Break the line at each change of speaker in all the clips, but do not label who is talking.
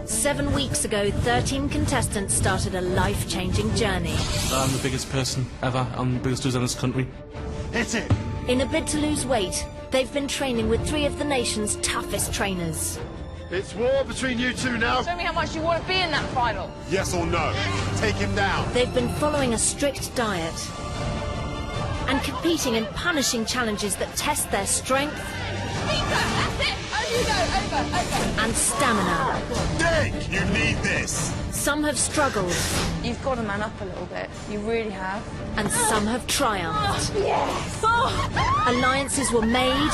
7 weeks ago, 13 contestants started a life-changing journey.
I'm the biggest person ever. I'm the biggest loser in this country.
Hit it!
In a bid to lose weight, they've been training with 3 of the nation's toughest trainers.
It's war between you two now.
Show me how much you want to be in that final.
Yes or no? Take him down.
They've been following a strict diet and competing in punishing challenges that test their strength
That's it! Over you go, over.
and stamina.
Dick, you need this.
Some have struggled
You've got to man up a little bit. You really have.
and some have triumphed.
Yes!
Alliances were made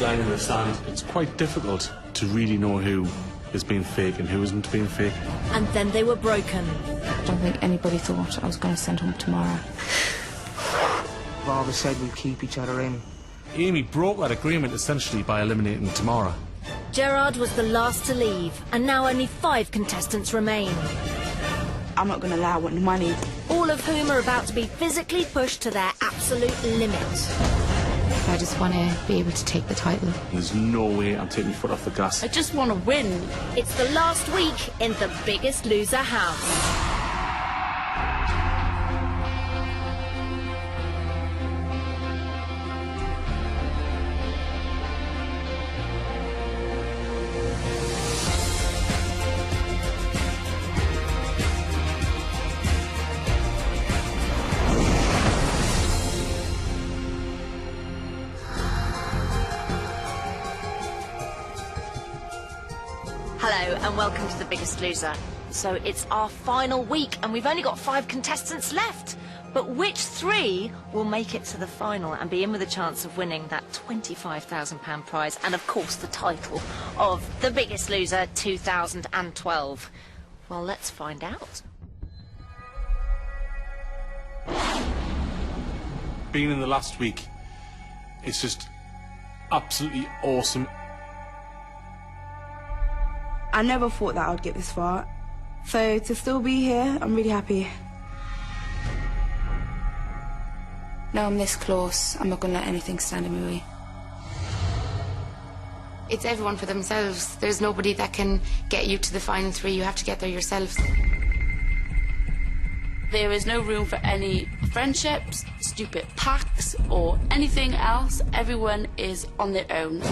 Lying in the sand, it's quite difficult to really know who is being fake and who isn't being fake.
and then they were broken.
I don't think anybody thought I was going to send home tomorrow.
Father said we'd keep each other in.
Amy broke that agreement essentially by eliminating Tamara.
Gerard was the last to leave, and now only 5 contestants remain,
I'm not going to allow the money.
all of whom are about to be physically pushed to their absolute limit.
I just want to be able to take the title.
There's no way I'm taking my foot off the gas.
I just want to win.
It's the last week in the Biggest Loser house. Hello and welcome to The Biggest Loser. So it's our final week and we've only got 5 contestants left. But which 3 will make it to the final and be in with a chance of winning that £25,000 prize and of course the title of The Biggest Loser 2012? Well, let's find out.
Being in the last week, it's just absolutely awesome.
I never thought that I'd get this far. So to still be here, I'm really happy. Now I'm this close, I'm not going to let anything stand in my way. It's everyone for themselves. There's nobody that can get you to the final 3. You have to get there yourselves.
There is no room for any friendships, stupid pacts, or anything else. Everyone is on their own.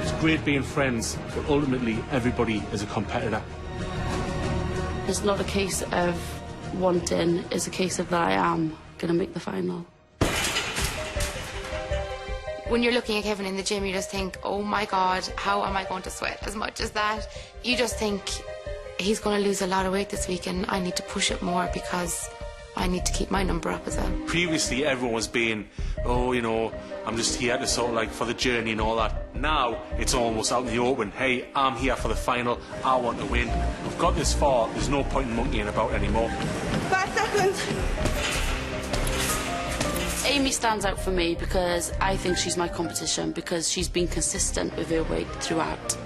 It's great being friends, but ultimately everybody is a competitor.
It's not a case of wanting, it's a case of that I am going to make the final.
When you're looking at Kevin in the gym, you just think, oh my God, how am I going to sweat as much as that? You just think, he's going to lose a lot of weight this week and I need to push it more because I need to keep my number up as well.
Previously, everyone was being, oh, you know, I'm just here to sort of like for the journey and all that. Now, it's almost out in the open. Hey, I'm here for the final. I want to win. We've got this far. There's no point in monkeying about anymore.
5 seconds.
Amy stands out for me because I think she's my competition because she's been consistent with her weight throughout.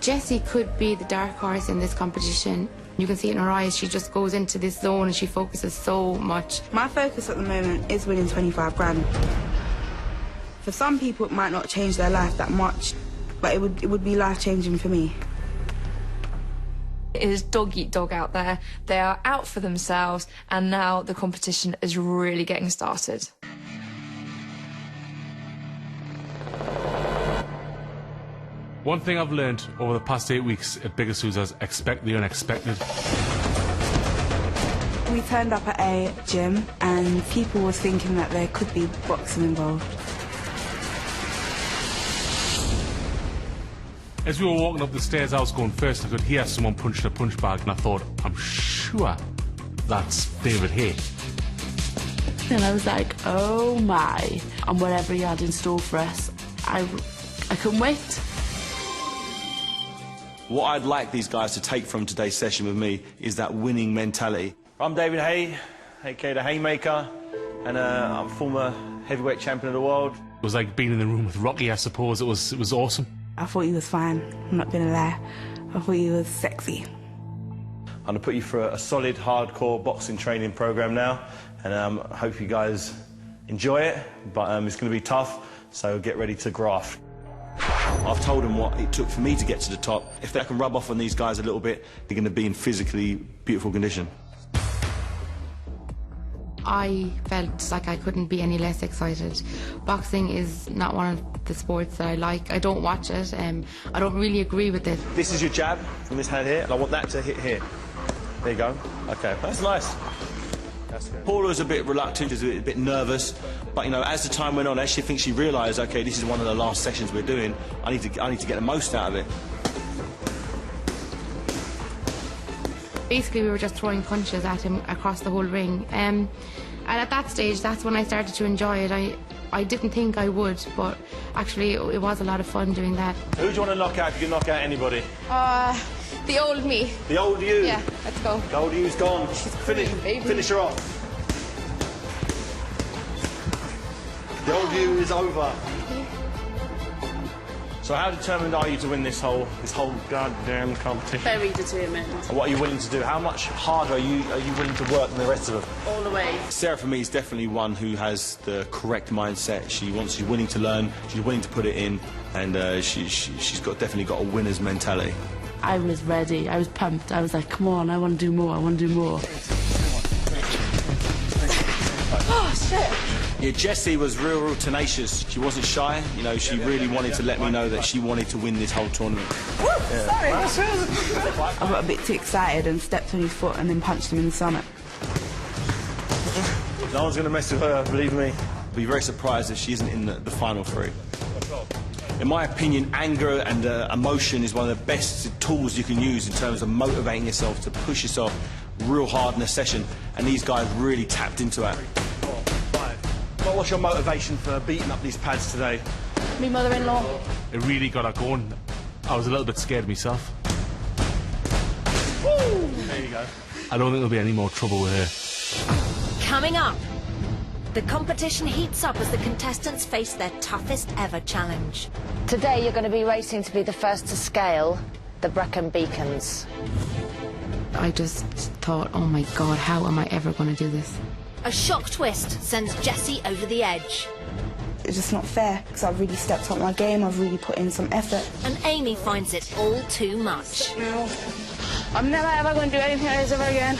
Jessie could be the dark horse in this competition. You can see it in her eyes, she just goes into this zone and she focuses so much. My focus at the moment is winning 25 grand. For some people it might not change their life that much, but it would be life-changing for me.
It is dog eat dog out there. They are out for themselves and now the competition is really getting started.
One thing I've learned over the past 8 weeks at Biggest Losers, expect the unexpected.
We turned up at a gym and people were thinking that there could be boxing involved.
As we were walking up the stairs, I was going first. I could hear someone punching a punch bag, and I thought, I'm sure that's David Hay.
And I was like, oh my. And whatever he had in store for us, I couldn't wait.
What I'd like these guys to take from today's session with me is that winning mentality. I'm David Hay, aka the Haymaker, and I'm a former heavyweight champion of the world.
It was like being in the room with Rocky, I suppose. It was awesome.
I thought he was fine, I'm not gonna lie. I thought he was sexy.
I'm gonna put you through a solid, hardcore boxing training program now, and I hope you guys enjoy it, but it's gonna be tough, so get ready to graft. I've told them what it took for me to get to the top. If they can rub off on these guys a little bit, they're going to be in physically beautiful condition.
I felt like I couldn't be any less excited. Boxing is not one of the sports that I like. I don't watch it. I don't really agree with it.
This is your jab from this hand here, and I want that to hit here. There you go. Okay, that's nice. That's good. Paula was a bit reluctant, she was a bit nervous, but you know, as the time went on, as she thinks she realised, okay, this is one of the last sessions we're doing, I need to get the most out of it.
Basically, we were just throwing punches at him across the whole ring. And at that stage, that's when I started to enjoy it. I didn't think I would, but actually it was a lot of fun doing that.
Who do you want to knock out if you can knock out anybody?
The old me.
The old you?
Yeah, let's go.
The old you's gone. Finish her off. The old you is over. So how determined are you to win this whole goddamn competition?
Very determined.
And what are you willing to do? How much harder are you willing to work than the rest of them?
All the way.
Sarah, for me, is definitely one who has the correct mindset. She's willing to learn, she's willing to put it in, and she's definitely got a winner's mentality.
I was ready. I was pumped. I was like, come on, I want to do more. I want to do more.
Oh, shit.
Yeah, Jessie was real tenacious. She wasn't shy. You know, she really wanted to let me know that she wanted to win this whole tournament.
Sorry.
I got a bit too excited and stepped on his foot and then punched him in the stomach.
No one's going to mess with her, believe me. I'll be very surprised if she isn't in the final three. In my opinion, anger and emotion is one of the best tools you can use in terms of motivating yourself to push yourself real hard in a session, and these guys really tapped into it. What's your motivation for beating up these pads today?
Me mother-in-law.
It really got her going. I was a little bit scared myself.
Woo! There you go.
I don't think there'll be any more trouble with her.
Coming up, the competition heats up as the contestants face their toughest ever challenge. Today you're going to be racing to be the first to scale the Brecon Beacons.
I just thought, oh my God, how am I ever going to do this?
A shock twist sends Jessie over the edge.
It's just not fair, because I've really stepped up my game, I've really put in some effort.
And Amy finds it all too much.
No. I'm never ever going to do anything like this ever again.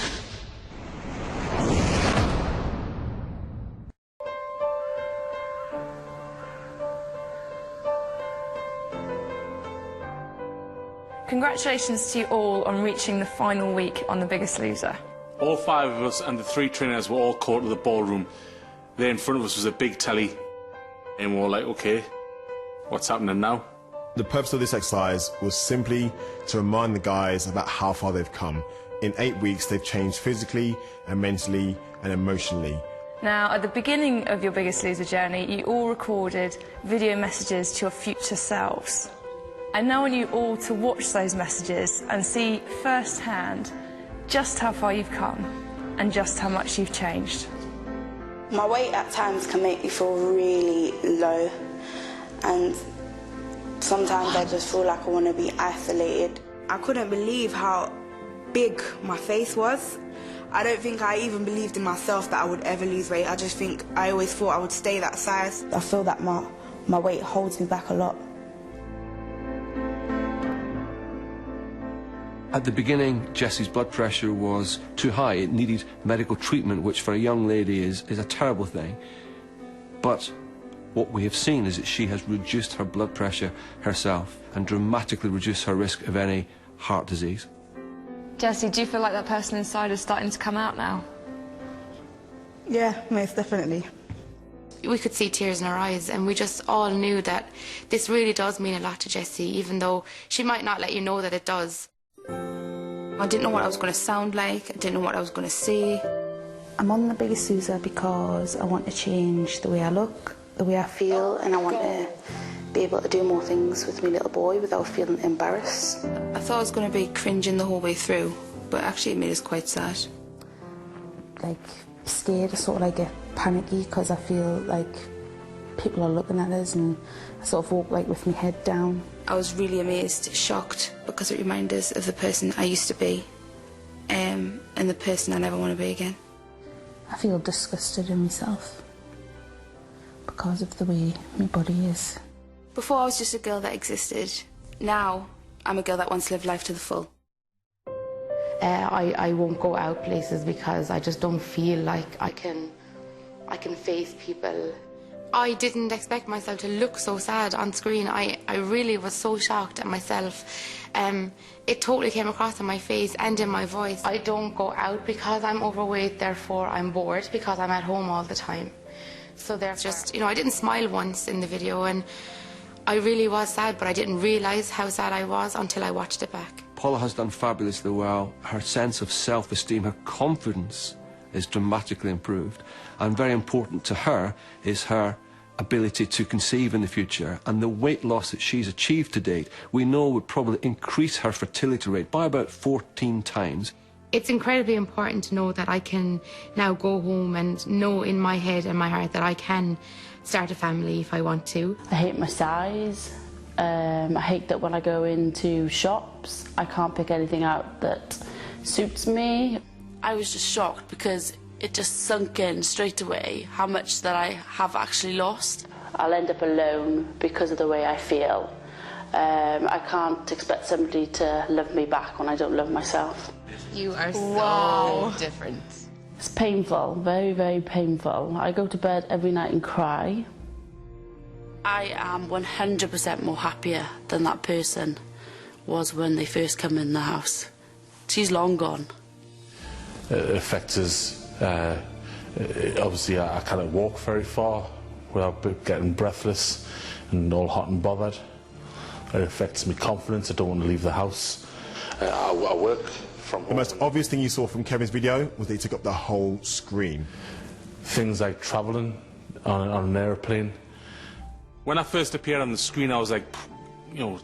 Congratulations to you all on reaching the final week on The Biggest Loser.
All 5 of us and the 3 trainers were all caught to the ballroom. There in front of us was a big telly. And we were like, OK, what's happening now?
The purpose of this exercise was simply to remind the guys about how far they've come. In 8 weeks, they've changed physically and mentally and emotionally.
Now, at the beginning of your Biggest Loser journey, you all recorded video messages to your future selves. I now want you all to watch those messages and see firsthand just how far you've come and just how much you've changed.
My weight at times can make me feel really low, and sometimes I just feel like I want to be isolated. I couldn't believe how big my face was. I don't think I even believed in myself that I would ever lose weight. I always thought I would stay that size. I feel that my weight holds me back a lot.
At the beginning, Jessie's blood pressure was too high. It needed medical treatment, which for a young lady is a terrible thing. But what we have seen is that she has reduced her blood pressure herself and dramatically reduced her risk of any heart disease.
Jessie, do you feel like that person inside is starting to come out now?
Yeah, most definitely.
We could see tears in her eyes, and we just all knew that this really does mean a lot to Jessie, even though she might not let you know that it does. I didn't know what I was going to sound like, I didn't know what I was going to say.
I'm on The Biggest Loser because I want to change the way I look, the way I feel, and I want to be able to do more things with my little boy without feeling embarrassed.
I thought I was going to be cringing the whole way through, but actually it made us quite sad.
Like, scared, sort of like get panicky because I feel like people are looking at us, and I sort of walk like with my head down.
I was really amazed, shocked, because it reminded us of the person I used to be, and the person I never want to be again.
I feel disgusted in myself because of the way my body is.
Before I was just a girl that existed. Now I'm a girl that wants to live life to the full. I won't go out places because I just don't feel like I can face people. I didn't expect myself to look so sad on screen. I really was so shocked at myself. It totally came across on my face and in my voice. I don't go out because I'm overweight, therefore I'm bored because I'm at home all the time. So there's just, you know, I didn't smile once in the video, and I really was sad, but I didn't realise how sad I was until I watched it back.
Paula has done fabulously well. Her sense of self-esteem, her confidence is dramatically improved. And very important to her is her ability to conceive in the future. And the weight loss that she's achieved to date, we know would probably increase her fertility rate by about 14 times.
It's incredibly important to know that I can now go home and know in my head and my heart that I can start a family if I want to.
I hate my size. I hate that when I go into shops, I can't pick anything out that suits me. I was just shocked because it just sunk in straight away how much that I have actually lost. I'll end up alone because of the way I feel. I can't expect somebody to love me back when I don't love myself.
You are so different.
It's painful, very, very painful. I go to bed every night and cry. I am 100% more happier than that person was when they first come in the house. She's long gone.
It affects us. Obviously, I cannot walk very far without getting breathless and all hot and bothered. It affects my confidence. I don't want to leave the house. I work from home.
The most obvious thing you saw from Kevin's video was that he took up the whole screen.
Things like travelling on an aeroplane. When I first appeared on the screen, I was like, you know,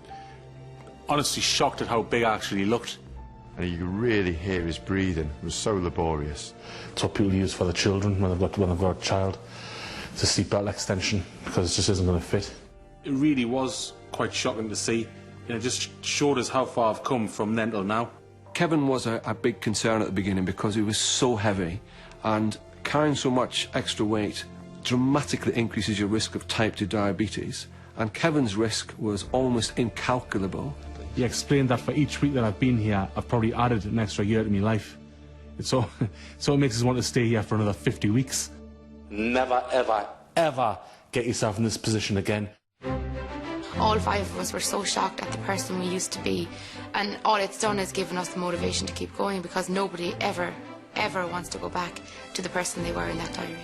honestly shocked at how big I actually looked.
And you could really hear his breathing. It was so laborious.
It's what people use for the children when they've got a child. It's a seatbelt extension because it just isn't going to fit. It really was quite shocking to see. And it just showed us how far I've come from then till now.
Kevin was a big concern at the beginning because he was so heavy, and carrying so much extra weight dramatically increases your risk of type 2 diabetes, and Kevin's risk was almost incalculable.
He explained that for each week that I've been here, I've probably added an extra year to my life. So it makes us want to stay here for another 50 weeks. Never, ever, ever get yourself in this position again.
All 5 of us were so shocked at the person we used to be, and all it's done is given us the motivation to keep going, because nobody ever wants to go back to the person they were in that diary.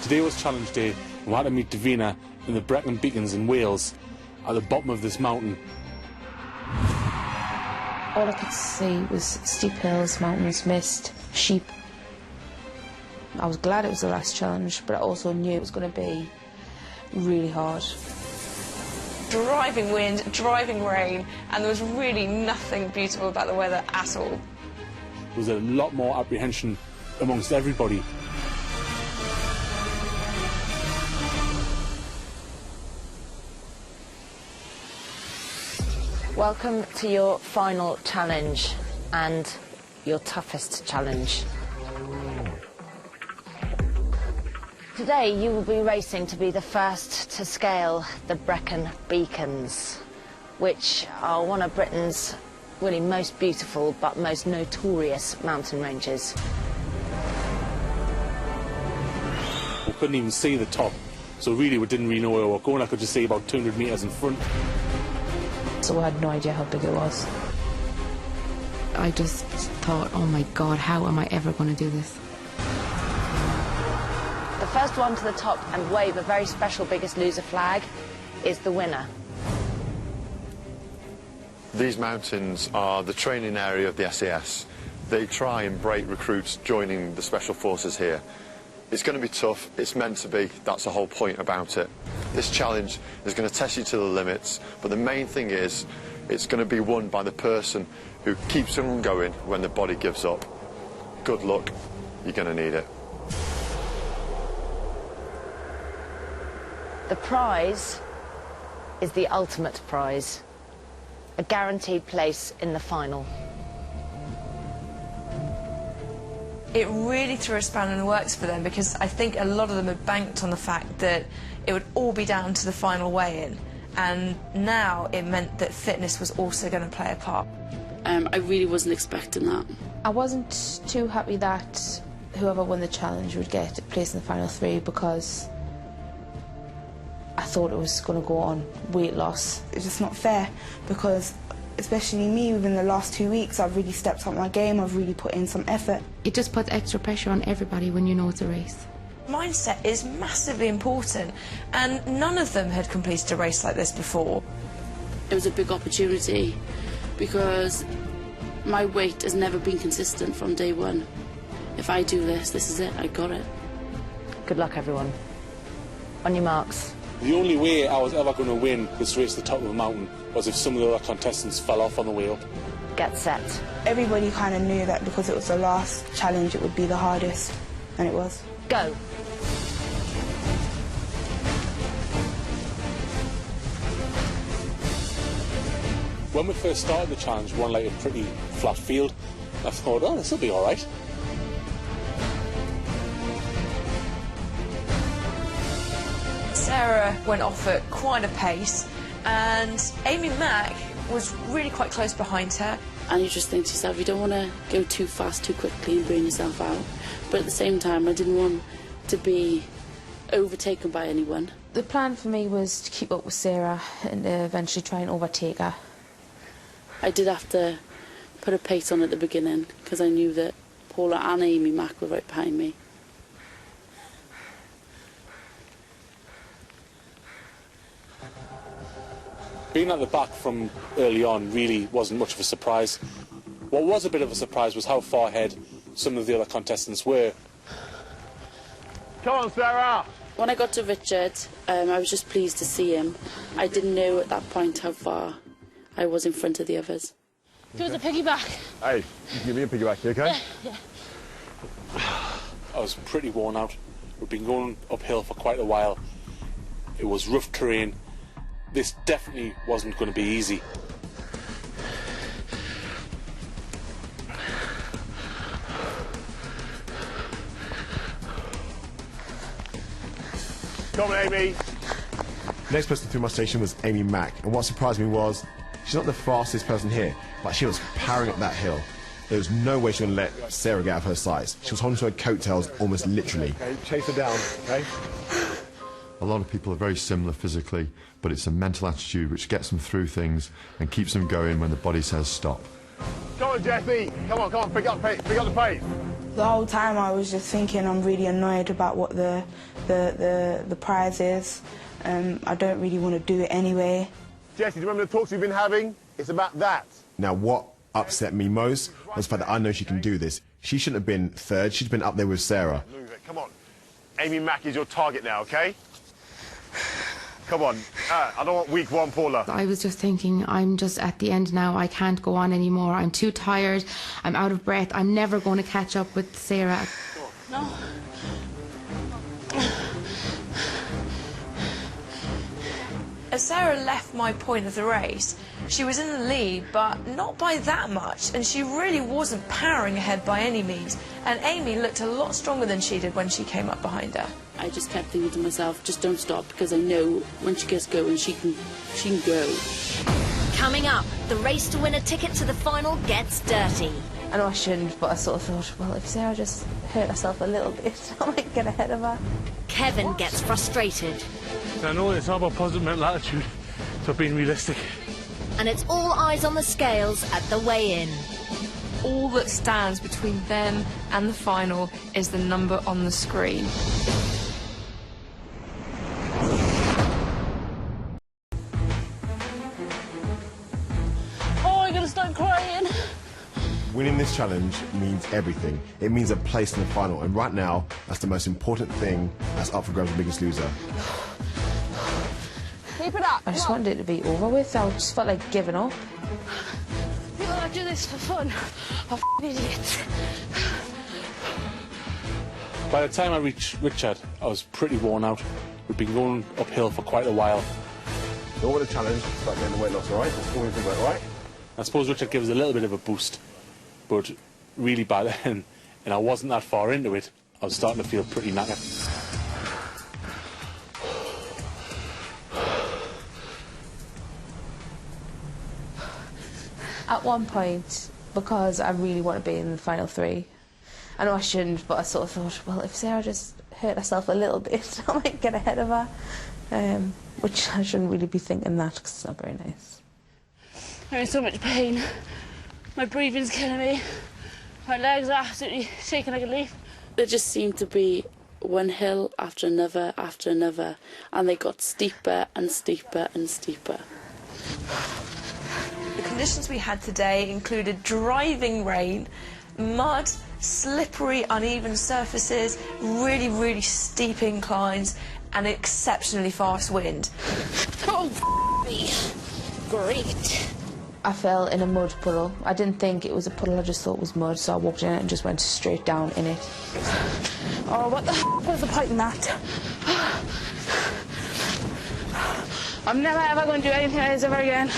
Today was challenge day. We had to meet Davina in the Brecon Beacons in Wales at the bottom of this mountain.
All I could see was steep hills, mountains, mist, sheep. I was glad it was the last challenge, but I also knew it was going to be really hard.
Driving wind, driving rain, and there was really nothing beautiful about the weather at all.
There was a lot more apprehension amongst everybody.
Welcome to your final challenge and your toughest challenge. Today you will be racing to be the first to scale the Brecon Beacons, which are one of Britain's really most beautiful but most notorious mountain ranges.
We couldn't even see the top, so really we didn't really know where we were going. I could just see about 200 metres in front.
So I had no idea how big it was.
I just thought, oh my God, how am I ever going to do this?
The first one to the top and wave a very special Biggest Loser flag is the winner.
These mountains are the training area of the SAS. They try and break recruits joining the Special Forces here. It's going to be tough, it's meant to be, that's the whole point about it. This challenge is going to test you to the limits, but the main thing is, it's going to be won by the person who keeps on going when the body gives up. Good luck, you're going to need it.
The The prize is the ultimate prize. A guaranteed place in the final.
It really threw a spanner in the works for them because I think a lot of them had banked on the fact that it would all be down to the final weigh-in, and now it meant that fitness was also going to play a part.
I really wasn't expecting that.
I wasn't too happy that whoever won the challenge would get a place in the final 3 because I thought it was going to go on weight loss.
It's just not fair because, especially me, within the last 2 weeks, I've really stepped up my game, I've really put in some effort.
It just puts extra pressure on everybody when you know it's a race.
Mindset is massively important, and none of them had completed a race like this before.
It was a big opportunity because my weight has never been consistent from day one. If I do this, this is it, I got it.
Good luck, everyone. On your marks.
The only way I was ever going to win this race at the top of the mountain was if some of the other contestants fell off on the way up.
Get set.
Everybody kind of knew that because it was the last challenge, it would be the hardest, and it was.
Go.
When we first started the challenge, we won like a pretty flat field. I thought, oh, this will be all right.
Sarah went off at quite a pace, and Amy Mack was really quite close behind her.
And you just think to yourself, you don't want to go too fast, too quickly and burn yourself out. But at the same time, I didn't want to be overtaken by anyone.
The plan for me was to keep up with Sarah and eventually try and overtake her.
I did have to put a pace on at the beginning because I knew that Paula and Amy Mack were right behind me.
Being at the back from early on really wasn't much of a surprise. What was a bit of a surprise was how far ahead some of the other contestants were.
Come on, Sarah!
When I got to Richard, I was just pleased to see him. I didn't know at that point how far I was in front of the others.
Give us a piggyback.
Hey, you can give me a piggyback, you okay?
Yeah.
I was pretty worn out. We'd been going uphill for quite a while. It was rough terrain. This definitely wasn't going to be easy.
Come on, Amy.
Next person through my station was Amy Mack, and what surprised me was she's not the fastest person here, but she was powering up that hill. There was no way she was going to let Sarah get out of her sights. She was holding to her coattails almost literally.
Okay, chase her down, okay?
A lot of people are very similar physically, but it's a mental attitude which gets them through things and keeps them going when the body says stop.
Come on, Jessie. Come on, pick up the pace.
The whole time I was just thinking I'm really annoyed about what the prize is. I don't really want to do it anyway.
Jessie, do you remember the talks we've been having? It's about that.
Now, what upset me most was the fact that I know she can do this. She shouldn't have been third. She'd been up there with Sarah.
Move it. Come on. Amy Mack is your target now, okay? Come on. I don't want week one, Paula.
I was just thinking, I'm just at the end now. I can't go on anymore. I'm too tired. I'm out of breath. I'm never going to catch up with Sarah.
No.
As Sarah left my point of the race, she was in the lead, but not by that much, and she really wasn't powering ahead by any means. And Amy looked a lot stronger than she did when she came up behind her.
I just kept thinking to myself, just don't stop, because I know when she gets going, she can go.
Coming up, the race to win a ticket to the final gets dirty.
I know I shouldn't, but I sort of thought, well, if Sarah just hurt herself a little bit, I might get ahead of her.
Kevin gets frustrated.
I know it's all about positive mental attitude, so being realistic.
And it's all eyes on the scales at the weigh-in.
All that stands between them and the final is the number on the screen.
Oh, I'm gonna start crying.
Winning this challenge means everything. It means a place in the final, and right now, that's the most important thing that's up for grabs. The Biggest Loser.
Keep it up.
I just wanted it to be over with. I just felt like giving up.
People that do this for fun are idiots.
By the time I reached Richard, I was pretty worn out. We've been going uphill for quite a while.
Don't want a challenge, start getting the weight loss, all right? That's all we think about, all right?
I suppose Richard gave us a little bit of a boost, but really by then, and I wasn't that far into it, I was starting to feel pretty knackered.
At one point, because I really want to be in the final 3, I know I shouldn't, but I sort of thought, well, if Sarah just hurt herself a little bit, I might get ahead of her. Which I shouldn't really be thinking that, because it's not very nice.
I'm in so much pain. My breathing's killing me. My legs are absolutely shaking like a leaf. There just seemed to be one hill after another, and they got steeper and steeper and steeper.
The conditions we had today included driving rain, mud, slippery, uneven surfaces, really, really steep inclines, and exceptionally fast wind.
Oh, me. Great. I fell in a mud puddle. I didn't think it was a puddle, I just thought it was mud, so I walked in it and just went straight down in it.
Oh, what the f*** was the point in that?
I'm never ever going to do anything like this ever again.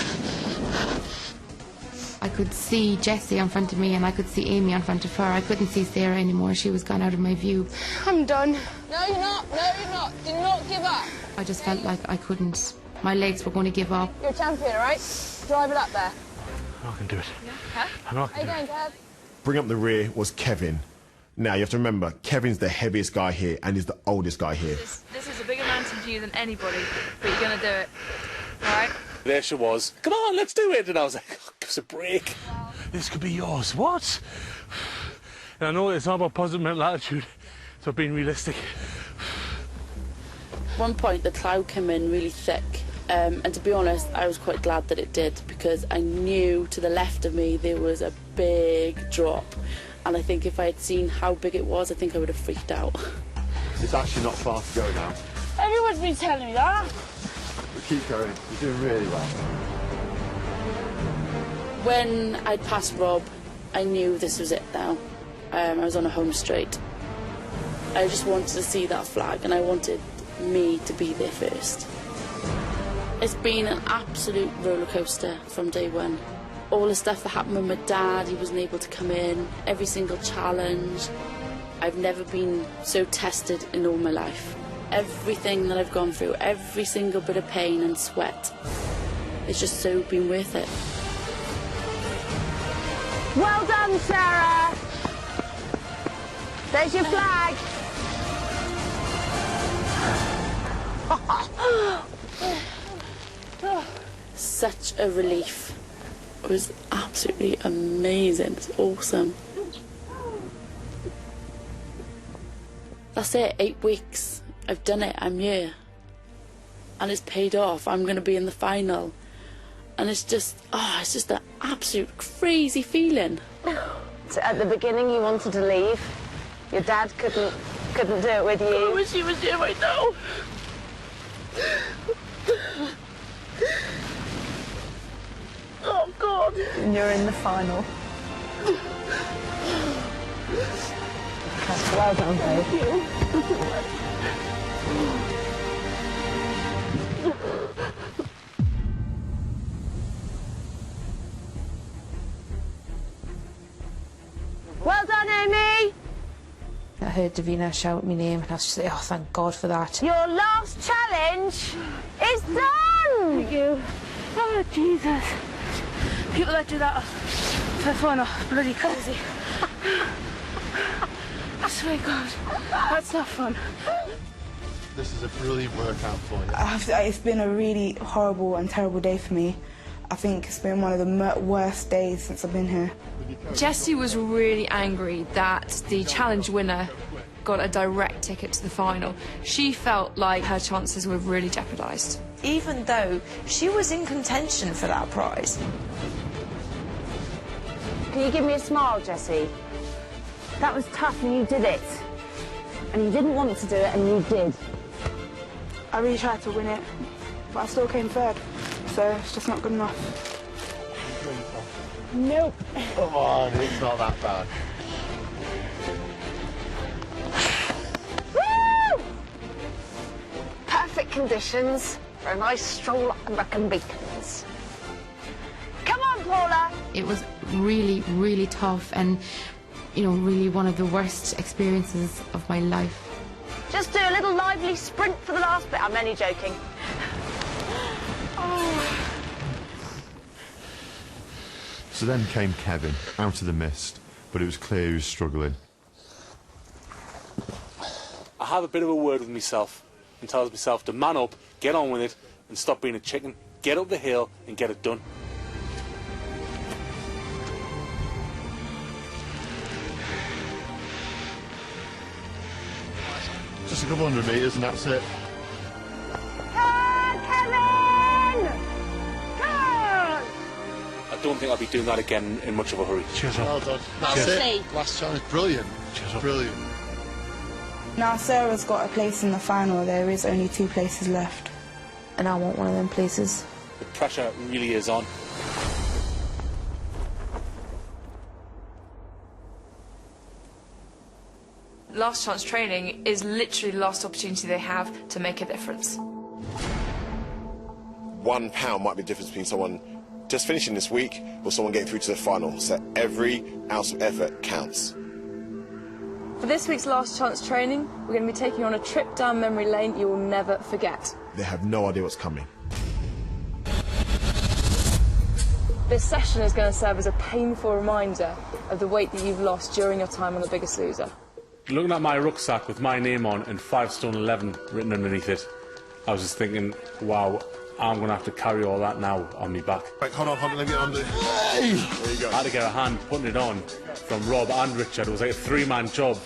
I could see Jessie in front of me and I could see Amy in front of her. I couldn't see Sarah anymore. She was gone out of my view.
I'm done. No, you're not. No, you're not. Do not give up.
I just felt like I couldn't. My legs were going to give up.
You're a champion, all right? Drive it up there.
I can do it.
Yeah? Huh?
I'm not
How you going, Kev?
Bring up the rear was Kevin. Now, you have to remember, Kevin's the heaviest guy here and he's the oldest guy here.
This is a bigger mountain for you than anybody, but you're going to do it. All right?
There she was. Come on, let's do it. And I was like, oh, give us a break. Wow. This could be yours. What? And I know it's not about positive mental attitude. It's about being realistic.
At one point, the cloud came in really thick. And to be honest, I was quite glad that it did, because I knew to the left of me there was a big drop. And I think if I had seen how big it was, I think I would have freaked out.
It's actually not far to go now.
Everyone's been telling me that.
But keep going. You're doing really well.
When I'd passed Rob, I knew this was it now. I was on a home straight. I just wanted to see that flag, and I wanted me to be there first. It's been an absolute roller coaster from day one. All the stuff that happened with my dad, he wasn't able to come in, every single challenge. I've never been so tested in all my life. Everything that I've gone through, every single bit of pain and sweat, it's just so been worth it.
Well done, Sarah. There's your flag.
Such a relief. It was absolutely amazing. It's awesome. That's it, 8 weeks. I've done it, I'm here. And it's paid off. I'm going to be in the final. And it's just an absolute crazy feeling.
So at the beginning you wanted to leave. Your dad couldn't do it with you.
I wish he was here right now. Oh, God.
And you're in the final.
Well done, babe.
Thank you.
Well done, Amy.
I heard Davina shout my name and I was just like, oh, thank God for that.
Your last challenge is done.
Thank you. Oh, Jesus. People that do that for fun are bloody crazy. I swear to God, that's not fun.
This is a brilliant workout for you.
It's been a really horrible and terrible day for me. I think it's been one of the worst days since I've been here.
Jessie was really angry that the challenge winner got a direct ticket to the final. She felt like her chances were really jeopardised.
Even though she was in contention for that prize.
Can you give me a smile, Jessie? That was tough and you did it. And you didn't want to do it and you did.
I really tried to win it, but I still came third, so it's just not good enough.
Nope.
Come on, it's not that bad.
Woo!
Perfect.
conditions for a nice stroll up the Brecon Beacons. Come on, Paula!
It was really, really tough and, you know, really one of the worst experiences of my life.
Just do a little lively sprint for the last bit. I'm only joking. Oh.
So then came Kevin, out of the mist, but it was clear he was struggling.
I have a bit of a word with myself and tells myself to man up, get on with it, and stop being a chicken. Get up the hill and get it done.
Just a couple hundred metres and that's it.
Come on, Kevin! Come on!
I don't think I'll be doing that again in much of a hurry.
Cheers up. Well done. That's it. Last challenge. Brilliant. Cheers up. Brilliant.
Now Sarah's got a place in the final. There is only 2 places left. And I want one of them places.
The pressure really is on.
Last chance training is literally the last opportunity they have to make a difference.
£1 might be the difference between someone just finishing this week or someone getting through to the final. So every ounce of effort counts.
For this week's last chance training, we're going to be taking you on a trip down memory lane you will never forget.
They have no idea what's coming.
This session is going to serve as a painful reminder of the weight that you've lost during your time on The Biggest Loser.
Looking at my rucksack with my name on and 5 stone 11 written underneath it, I was just thinking, wow, I'm going to have to carry all that now on me back.
Right, hold on, let me get under. Hey! There you go.
I had to get a hand putting it on from Rob and Richard. It was like a 3-man job.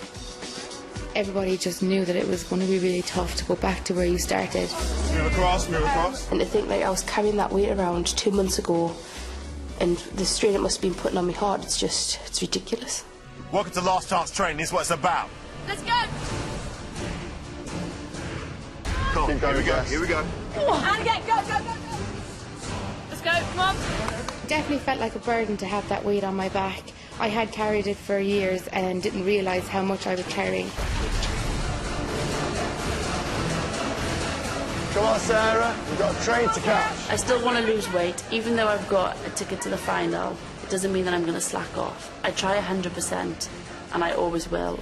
Everybody just knew that it was going to be really tough to go back to where you started.
Move across, move across.
And to think, like, I was carrying that weight around 2 months ago, and the strain it must have been putting on my heart, it's ridiculous.
Welcome to Last Chance Training. This is what it's about.
Let's go!
Cool. Keep going, here we go.
Come on, and again, go! Let's go, come on.
Definitely felt like a burden to have that weight on my back. I had carried it for years and didn't realise how much I was carrying.
Come on, Sarah. We've got a train to catch.
I still want to lose weight, even though I've got a ticket to the final. It doesn't mean that I'm going to slack off. I try 100%, and I always will.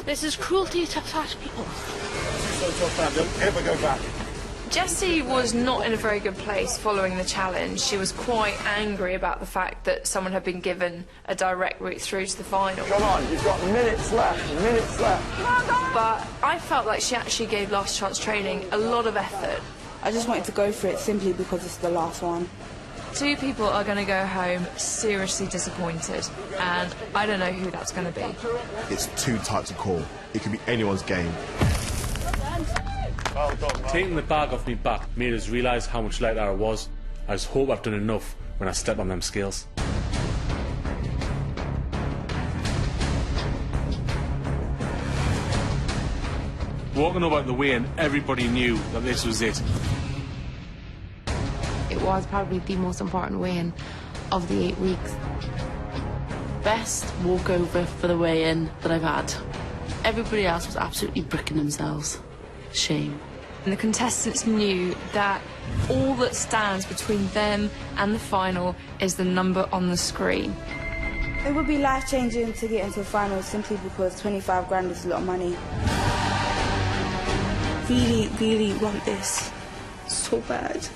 This is cruelty to fat people.
So tough, Here we go back.
Jessie was not in a very good place following the challenge. She was quite angry about the fact that someone had been given a direct route through to the final.
Come on, you've got minutes left.
But I felt like she actually gave Last Chance Training a lot of effort.
I just wanted to go for it simply because it's the last one.
2 people are going to go home seriously disappointed, and I don't know who that's going to be.
It's too tight to call. It could be anyone's game.
Taking the bag off me back made us realise how much lighter I was. I just hope I've done enough when I step on them scales. Walking over the way and everybody knew that this was it.
It was probably the most important weigh-in of the 8 weeks.
Best walkover for the weigh-in that I've had. Everybody else was absolutely bricking themselves. Shame.
And the contestants knew that all that stands between them and the final is the number on the screen.
It would be life-changing to get into the final simply because 25 grand is a lot of money. Really, really want this so bad.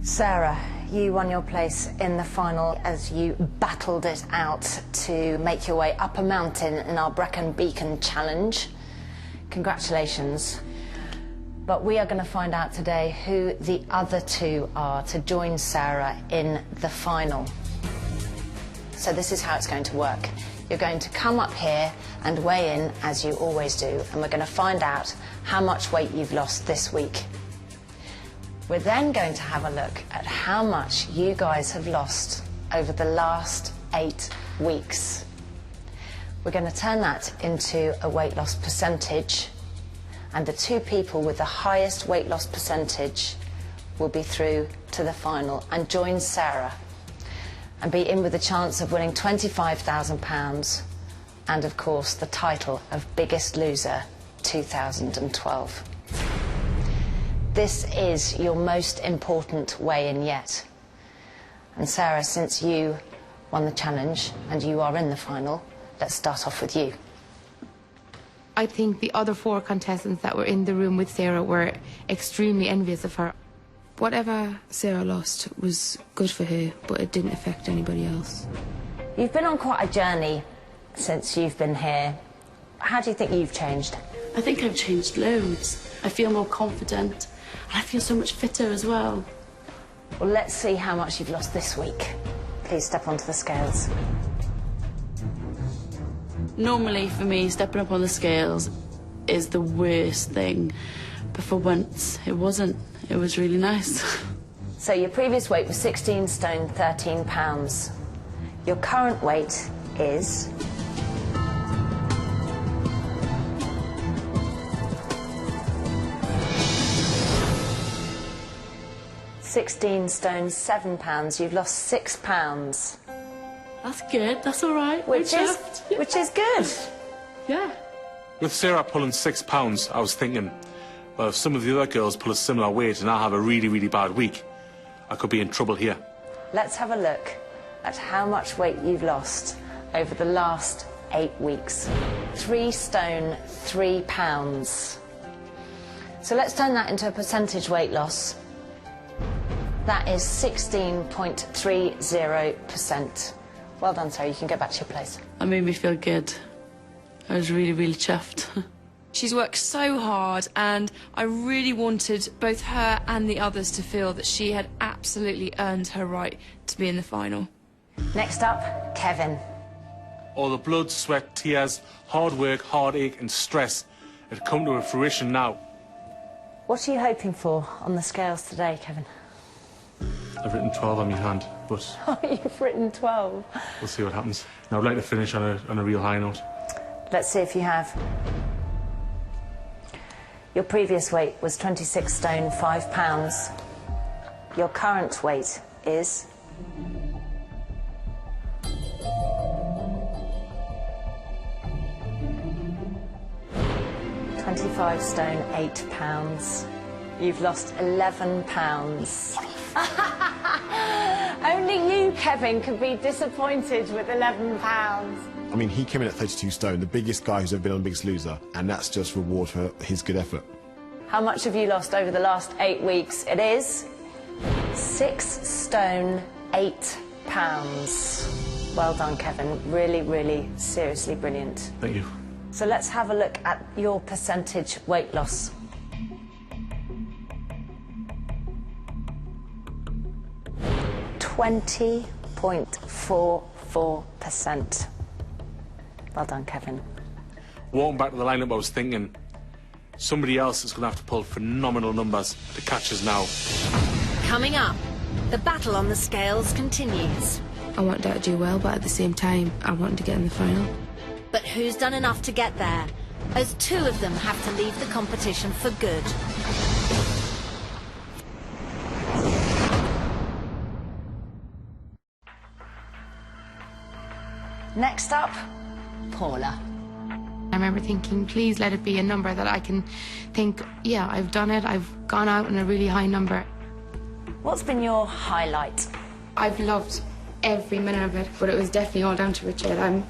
Sarah, you won your place in the final as you battled it out to make your way up a mountain in our Brecon Beacon challenge. Congratulations. But we are going to find out today who the other 2 are to join Sarah in the final. So this is how it's going to work. You're going to come up here and weigh in as you always do, and we're going to find out how much weight you've lost this week. We're then going to have a look at how much you guys have lost over the last 8 weeks. We're going to turn that into a weight loss percentage, and the 2 people with the highest weight loss percentage will be through to the final and join Sarah and be in with a chance of winning £25,000 and, of course, the title of Biggest Loser 2012. This is your most important weigh-in yet. And Sarah, since you won the challenge and you are in the final, let's start off with you.
I think the other 4 contestants that were in the room with Sarah were extremely envious of her. Whatever Sarah lost was good for her, but it didn't affect anybody else.
You've been on quite a journey since you've been here. How do you think you've changed?
I think I've changed loads. I feel more confident, and I feel so much fitter as well.
Well, let's see how much you've lost this week. Please step onto the scales.
Normally, for me, stepping up on the scales is the worst thing. But for once, it wasn't. It was really nice.
So your previous weight was 16 stone, 13 pounds. Your current weight is... 16 stone, 7 pounds. You've lost 6 pounds.
That's good. That's all right.
Which is good.
Yeah.
With Sarah pulling 6 pounds, I was thinking, well, if some of the other girls pull a similar weight and I have a really, really bad week, I could be in trouble here.
Let's have a look at how much weight you've lost over the last 8 weeks. 3 stone, 3 pounds. So let's turn that into a percentage weight loss. That is 16.30%. Well done, Sarah. You can go back to your place.
That made me feel good. I was really, really chuffed.
She's worked so hard, and I really wanted both her and the others to feel that she had absolutely earned her right to be in the final.
Next up, Kevin.
All the blood, sweat, tears, hard work, heartache and stress had come to fruition now.
What are you hoping for on the scales today, Kevin?
I've written 12 on my hand, but...
Oh, you've written 12.
We'll see what happens. Now, I'd like to finish on a real high note.
Let's see if you have. Your previous weight was 26 stone, 5 pounds. Your current weight is... 25 stone, 8 pounds. You've lost 11 pounds. Only you, Kevin, could be disappointed with 11 pounds.
I mean, he came in at 32 stone, the biggest guy who's ever been on Biggest Loser, and that's just reward for his good effort.
How much have you lost over the last 8 weeks? It is 6 stone, 8 pounds. Well done, Kevin. Really, really, seriously brilliant.
Thank you.
So let's have a look at your percentage weight loss. %20.44%. Well done, Kevin.
Walking back to the lineup, I was thinking, somebody else is going to have to pull phenomenal numbers to catch us now.
Coming up, the battle on the scales continues.
I wanted her to do well, but at the same time, I wanted to get in the final.
But who's done enough to get there? As 2 of them have to leave the competition for good. Next up, Paula.
I remember thinking, please let it be a number that I can think, yeah, I've done it, I've gone out on a really high number.
What's been your highlight?
I've loved every minute of it, but it was definitely all down to Richard. I'm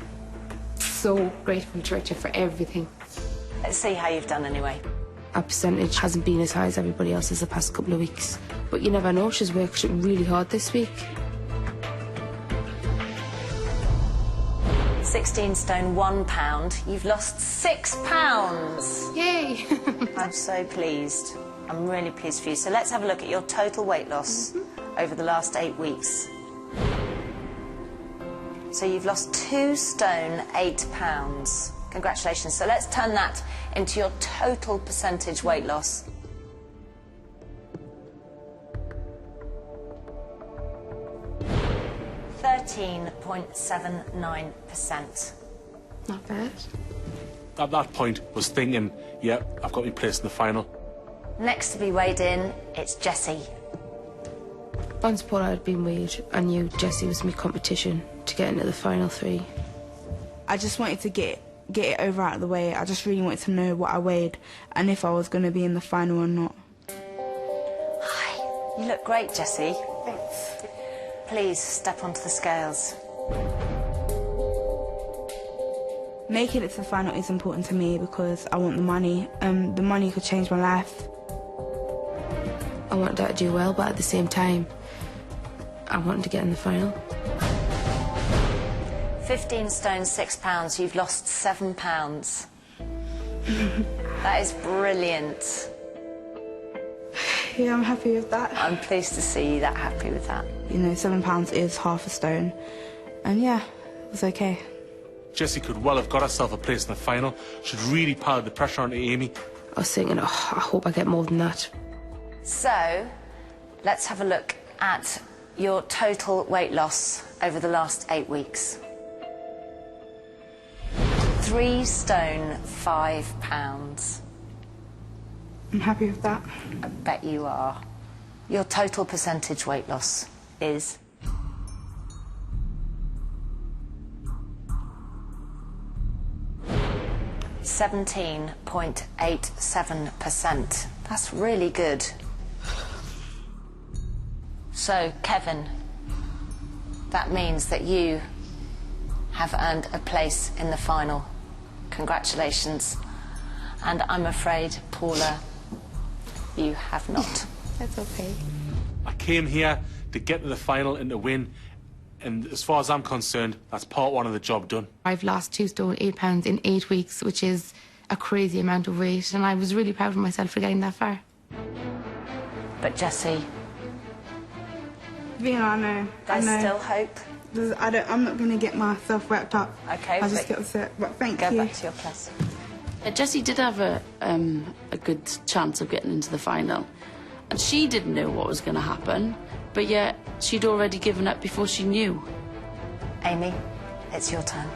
so grateful to Richard for everything.
Let's see how you've done anyway.
Our percentage hasn't been as high as everybody else's the past couple of weeks, but you never know, she's worked really hard this week.
16 stone, 1 pound. You've lost 6 pounds.
Yay!
I'm so pleased. I'm really pleased for you. So let's have a look at your total weight loss over the last 8 weeks. So you've lost 2 stone, 8 pounds. Congratulations. So let's turn that into your total percentage weight loss. %13.79%.
Not bad.
At that point, I was thinking, yeah, I've got my place in the final.
Next to be weighed in, it's Jessie.
Once Paula had been weighed, I knew Jessie was my competition to get into the final 3.
I just wanted to get it over out of the way. I just really wanted to know what I weighed and if I was going to be in the final or not.
Hi. You look great, Jessie.
Thanks.
Please step onto the scales.
Making it to the final is important to me because I want the money. The money could change my life.
I wanted her to do well, but at the same time, I wanted to get in the final.
15 stone, 6 pounds. You've lost 7 pounds. That is brilliant.
Yeah, I'm happy with that.
I'm pleased to see you that happy with that.
You know, 7 pounds is half a stone. And yeah, it was okay.
Jessie could well have got herself a place in the final. She'd really piled the pressure onto Amy.
I was thinking, oh, I hope I get more than that.
So, let's have a look at your total weight loss over the last 8 weeks. 3 stone, 5 pounds.
I'm happy with that.
I bet you are. Your total percentage weight loss is... 17.87%. That's really good. So, Kevin, that means that you have earned a place in the final. Congratulations. And I'm afraid, Paula, you have not.
That's okay.
I came here to get to the final and to win. And as far as I'm concerned, that's part one of the job done.
I've lost 2 stone, 8 pounds in 8 weeks, which is a crazy amount of weight, and I was really proud of myself for getting that far.
But Jessie...
Yeah, I know.
There's still hope.
I'm not going to get myself wrapped up.
Okay,
I just get upset, but thank you.
Go back to your place.
Jessie did have a good chance of getting into the final, and she didn't know what was going to happen, but yet she'd already given up before she knew.
Amy, it's your turn.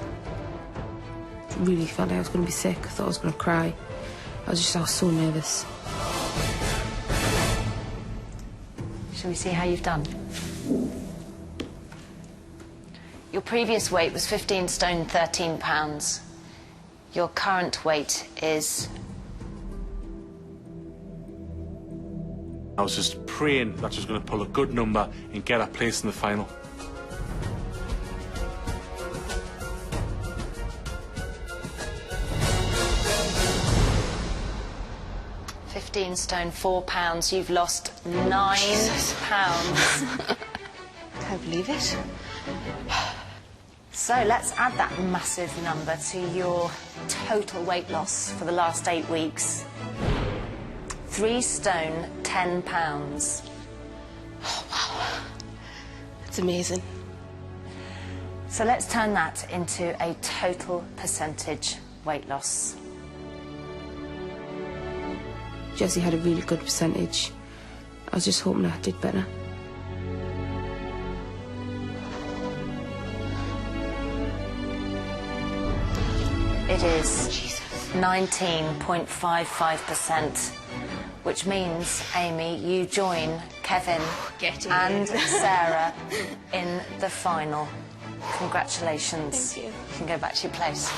I really felt like I was going to be sick. I thought I was going to cry. I was so nervous.
Shall we see how you've done? Your previous weight was 15 stone, 13 pounds. Your current weight is...
I was just praying that she was going to pull a good number and get her place in the final.
£15 stone, 4 pounds. You've lost 9 pounds. Can't believe it. So let's add that massive number to your total weight loss for the last 8 weeks. 3 stone, 10 pounds.
Oh, wow. That's amazing.
So let's turn that into a total percentage weight loss.
Jessie had a really good percentage. I was just hoping I did better.
It is 19.55%, which means, Amy, you join Kevin and Sarah in the final. Congratulations.
Thank you.
You can go back to your place.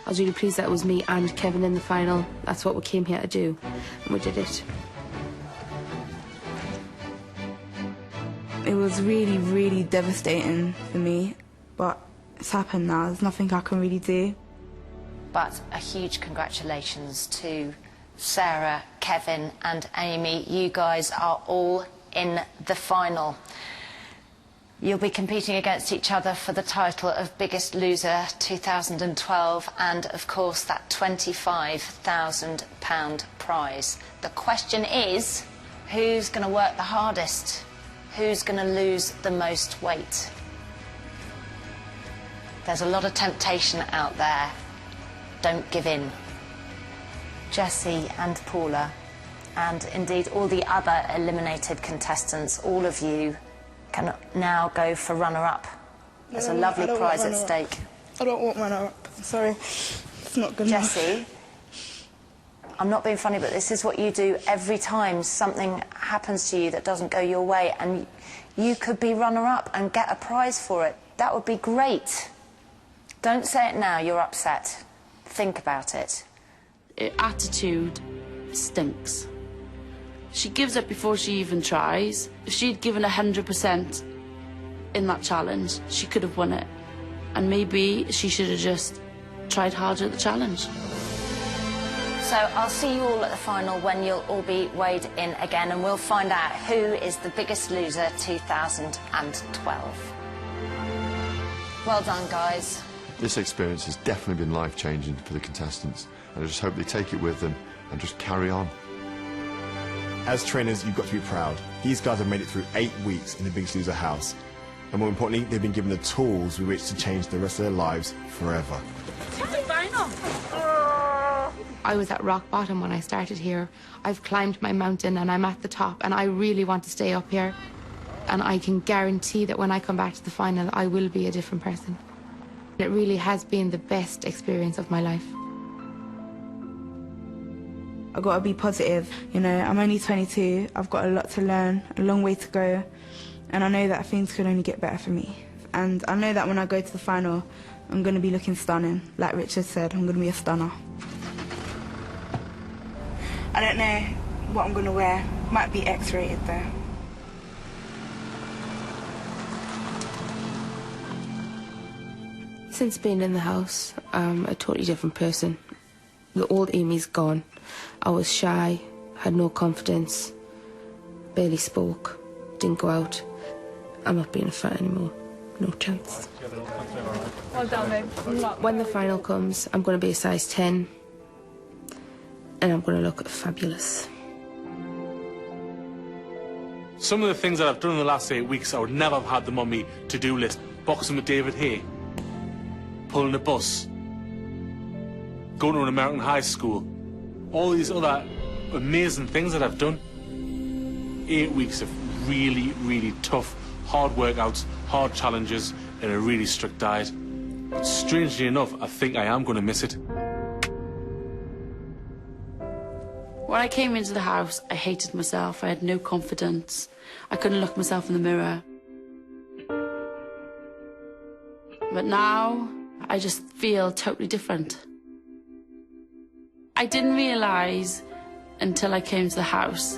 I was really pleased that it was me and Kevin in the final. That's what we came here to do, and we did it.
It was really, really devastating for me, but it's happened now. There's nothing I can really do.
But a huge congratulations to Sarah, Kevin and Amy. You guys are all in the final. You'll be competing against each other for the title of Biggest Loser 2012 and, of course, that £25,000 prize. The question is, who's going to work the hardest? Who's going to lose the most weight? There's a lot of temptation out there. Don't give in. Jessie and Paula, and indeed all the other eliminated contestants, all of you can now go for runner-up. There's a lovely prize at stake.
I don't want runner-up. Sorry. It's not good enough.
Jessie, I'm not being funny, but this is what you do every time something happens to you that doesn't go your way, and you could be runner-up and get a prize for it. That would be great. Don't say it now, you're upset. Think about it.
Her attitude stinks. She gives up before she even tries. If she'd given 100% in that challenge, she could have won it. And maybe she should have just tried harder at the challenge.
So I'll see you all at the final when you'll all be weighed in again, and we'll find out who is the Biggest Loser 2012. Well done, guys.
This experience has definitely been life-changing for the contestants, and I just hope they take it with them and just carry on.
As trainers, you've got to be proud. These guys have made it through 8 weeks in the Biggest Loser house. And more importantly, they've been given the tools with which to change the rest of their lives forever.
I was at rock bottom when I started here. I've climbed my mountain and I'm at the top, and I really want to stay up here. And I can guarantee that when I come back to the final, I will be a different person. It really has been the best experience of my life.
I've got to be positive. You know, I'm only 22, I've got a lot to learn, a long way to go, and I know that things could only get better for me. And I know that when I go to the final, I'm going to be looking stunning. Like Richard said, I'm going to be a stunner. I don't know what I'm going to wear. Might be X-rated though.
Since being in the house, I'm a totally different person. The old Amy's gone. I was shy, had no confidence, barely spoke, didn't go out. I'm not being a fat anymore. No chance.
Well done, babe.
When the final comes, I'm going to be a size 10, and I'm going to look fabulous.
Some of the things that I've done in the last 8 weeks, I would never have had them on me to-do list. Boxing with David Hay, pulling a bus, going to an American high school, all these other amazing things that I've done. 8 weeks of really, really tough, hard workouts, hard challenges, and a really strict diet. But strangely enough, I think I am going to miss it.
When I came into the house, I hated myself. I had no confidence. I couldn't look myself in the mirror. But now, I just feel totally different. I didn't realise until I came to the house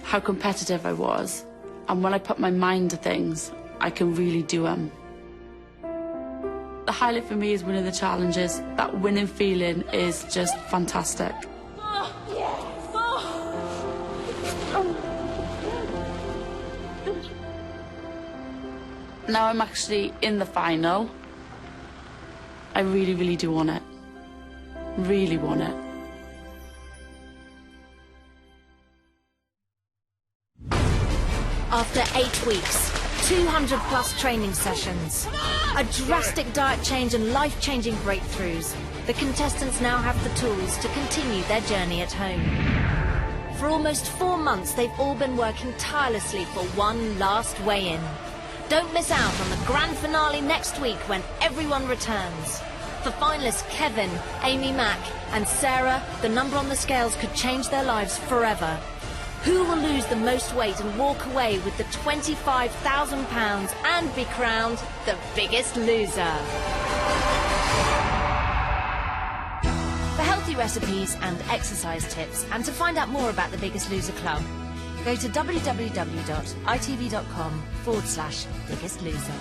how competitive I was. And when I put my mind to things, I can really do them. The highlight for me is winning the challenges. That winning feeling is just fantastic. Now I'm actually in the final. I really, really do want it. Really want it.
After 8 weeks, 200 plus training sessions, a drastic diet change and life-changing breakthroughs, the contestants now have the tools to continue their journey at home. For almost 4 months, they've all been working tirelessly for one last weigh-in. Don't miss out on the grand finale next week when everyone returns. For finalists Kevin, Amy Mack and Sarah, the number on the scales could change their lives forever. Who will lose the most weight and walk away with the £25,000 and be crowned the Biggest Loser? For healthy recipes and exercise tips, and to find out more about the Biggest Loser Club, go to www.itv.com/Biggest Loser.